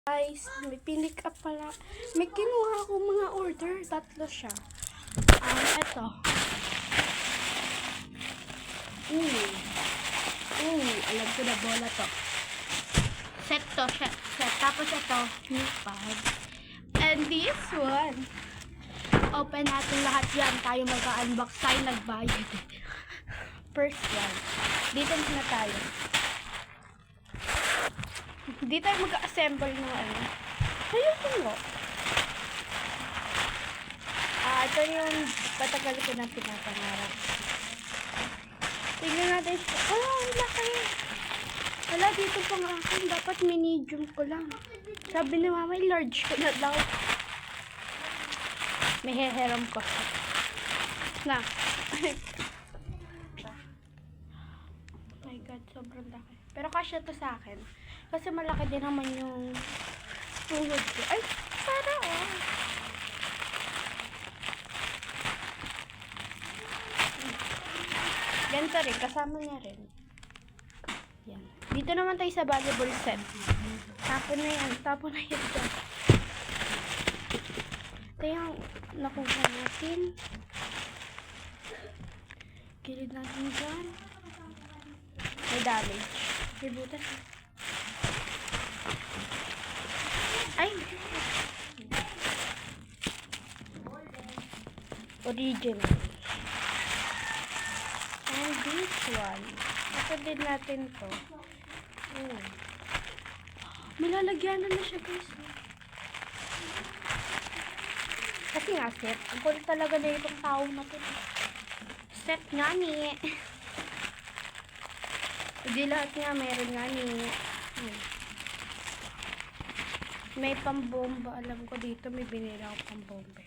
Guys, may pinick up pala. May kinuha akong mga order. Tatlo siya. Eto. Alam ko na bola to. Set to, set. Tapos ito, new pad. And this one. Open natin lahat yan. Tayo mag-unbox. Tayo nagbayad. First one. Dito na tayo. Hindi tayo mag-assemble ng ano. Ayun mo. Ito yung patagal ko na pinapangarap. Tignan natin. Ang laki. Wala, dito pang akin. Dapat medium ko lang. Sabi ni mama, large ko na daw. May heheram ko. Na. Oh my God, sobrang laki. Pero kasya to sa akin. Kasi malaki din naman yung tuhod ko. Ay, para ganito rin, kasama niya rin. Yan. Dito naman tayo sa valuable set. Tapon na yan. Tapon na yan. Ito yung nakuha natin. Kilid natin dyan. May damage. May butas. Ay! Original. And this one. Ito din natin to. May lalagyanan na siya, guys. Kasi nga, set. Ang kulit talaga na itong tao na to. Set nga ni. Hindi lahat nga, meron nga ni. May pambomba. Alam ko dito may binili ako pambomba.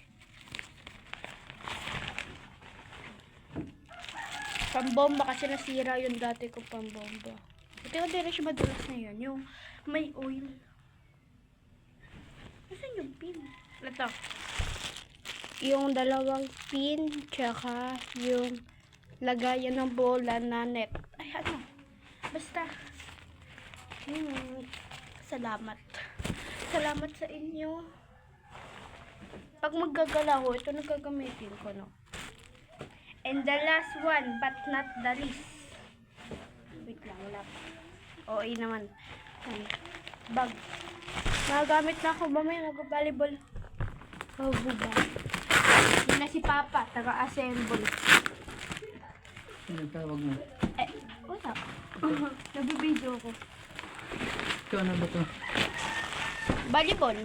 Pambomba kasi nasira yung dati ko pambomba. Ito yung direct madulas na yun. Yung may oil. Nasaan yung pin? Ito. Yung dalawang pin. Tsaka yung lagayan ng bola na net. Ay ano. Basta. Salamat. Salamat sa inyo. Pag maggagala ko, ito nagagamitin ko, no? And the last one, but not the least. Wait lang, wala pa. OA naman. Bag. Magagamit na ako ba may mag-volleyball? Oh, buba. Yun na si Papa, taga-assemble. Ano tawag mo? Wala. Nabibideo ko. Ito ano ba to? Volleyball.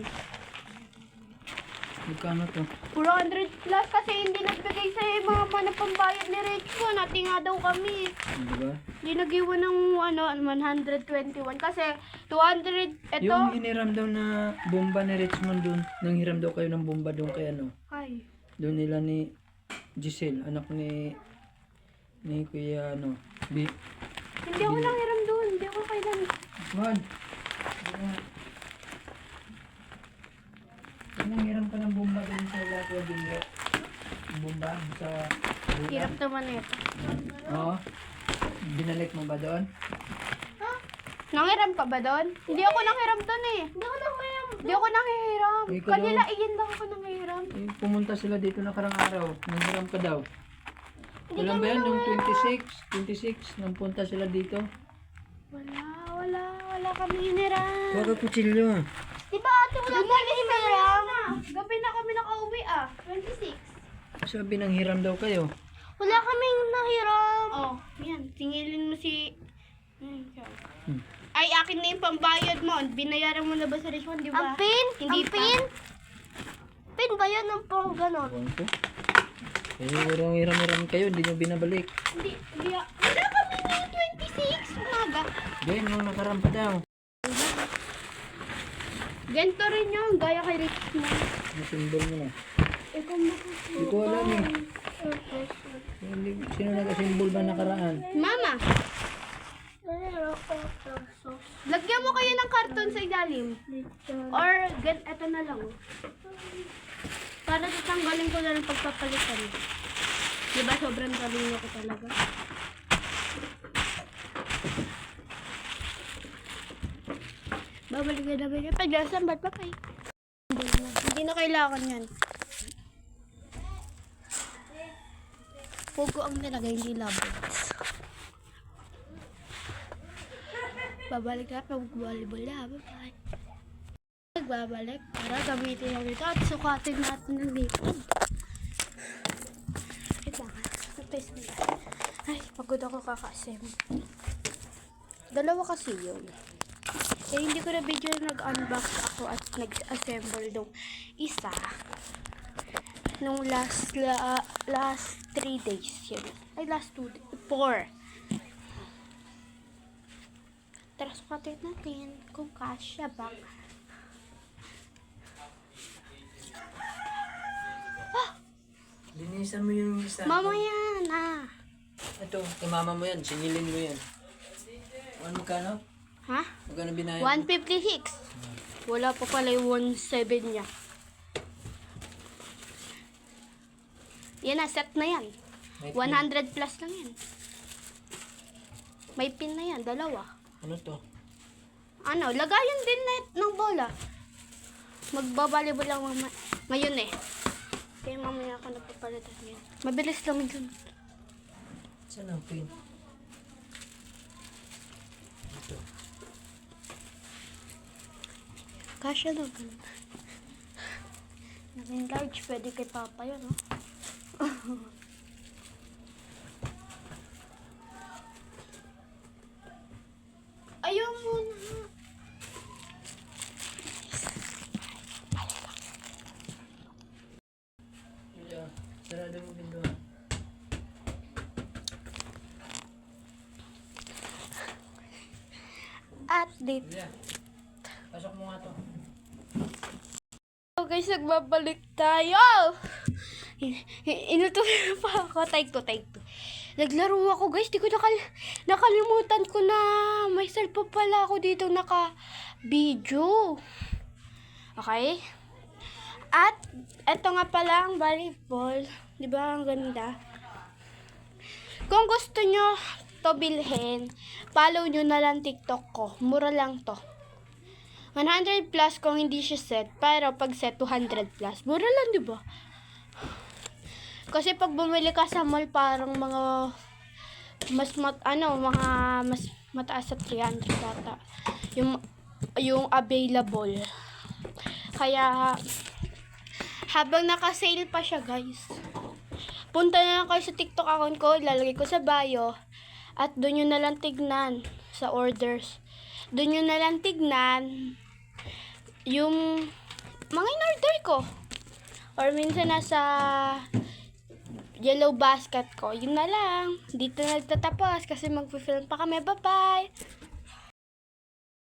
Magkano to? 400 plus kasi hindi nagbigay sa mga pambayad ni Richmond. Nati nga daw kami. Diba? Hindi nag-iwan ng 121 kasi 200 ito. Yung hiniram daw na bomba ni Richmond dun. Nang hiram daw kayo ng bomba dun kay ano? Ay. Doon nila ni Giselle, anak ni Kuya ano? Hindi ako nang hiram doon. Hindi ako kailan. Man. Nang hiram ka ng bomba dun sa Lago Dingo. Bomba sa Hirap naman ito. Oo. Binalik mo ba doon? Nanghiram ka ba doon? Hindi ako nanghiram doon eh. Hindi ako nanghiram. Ikaw Kanila daw? iyan daw ako nanghiram. Eh, pumunta sila dito na karang araw. Nanghiram ka daw. Walang ba yan? Nung 26, nang punta sila dito. Wala kami hiniram. Huwag ka kutsilyo. Diba ate, wala kami hiniram? Gabi na kami nakauwi 26. Sabi nang hiram daw kayo. Wala kaming nahiram. Oh, yan. Tingilin mo si... Ay, akin na yung pambayad mo. Binayaran mo na ba sa Richmond, di ba? Ang pin? Hindi Ang pa. pin? Pin ba yan ng pang ganon? Ewan ko. Eh, urang hiram-hiram kayo, hindi nyo binabalik. Hindi. Wala kami na yung 26. Umaga. Then, nung nakaram pa daw. Ganito rin yun. Gaya kay Richmond. Nasimbol mo na. Ikaw makasuko. Hindi ko alam eh. Sino nag-asimbol ba nakaraan? Mama, lagyan mo kayo ng karton sa ilalim. Or, eto na lang. Para tatanggalin ko na ng pagpapalitan. Diba sobrang talino ko talaga? Babalik na namin yan. Paglasambat pa kayo. Hindi na kailangan yan. Pugo ang nilagay, hindi labels. Babalik na pag volleyball na. Bye-bye. Nagbabalik para gamitin natin ito at sukatin natin ng lipad. Wait lang ha. Nag-taste mo lang. Ay, pagod ako kaka-assemble. Dalawa kasi yun. Eh, hindi ko na video nag-unbox ako at nag-assemble nung isa. Nung last 3 days yun. Ay, last 4. Tara, sukatin natin kung kasya ba. Linisan mo yung isa. Mamaya na. Ito, kay mama mo yan. Singilin mo yan. Ano magkano? Ha? Magkano binayad? 156. Wala pa pala yung 17 niya. Yan na, set na yan. May 100 plus lang yan. May pin na yan, dalawa. Ano to? Ano, lagayan din net ng bola. Magbabalibol lang ngayon eh. Kaya mamaya ako napapalitan yan. Mabilis lang yun. Saan ang pin? Ito. Kasya naman. Naging large, pwede kay Papa yun, no? Ayaw muna. Yeah. Sarado mo pintuan. At date. Yeah. Pasok mo nga to. So guys, nagbabalik tayo. Inutuloy pa ako. Take to. Naglaro ako guys. Di ko nakalimutan ko na may cellphone pala ako dito naka-video. Okay? At eto nga pala ang volleyball. Di ba ang ganda? Kung gusto nyo to bilhin, follow nyo na lang TikTok ko. Mura lang to. 100 plus kung hindi siya set, pero pag set 200 plus, mura lang, di ba? Kasi pag bumili ka sa mall, parang mga mas mataas sa 300 data yung available. Kaya habang naka-sale pa siya, guys, punta na lang kayo sa TikTok account ko, lalagay ko sa bio, at doon nyo na lang tignan sa orders. Doon nyo na lang tignan yung mga in-order ko. Or minsan nasa yellow basket ko. Yun na lang. Dito na nagtatapos kasi mag-film pa kami. Bye-bye!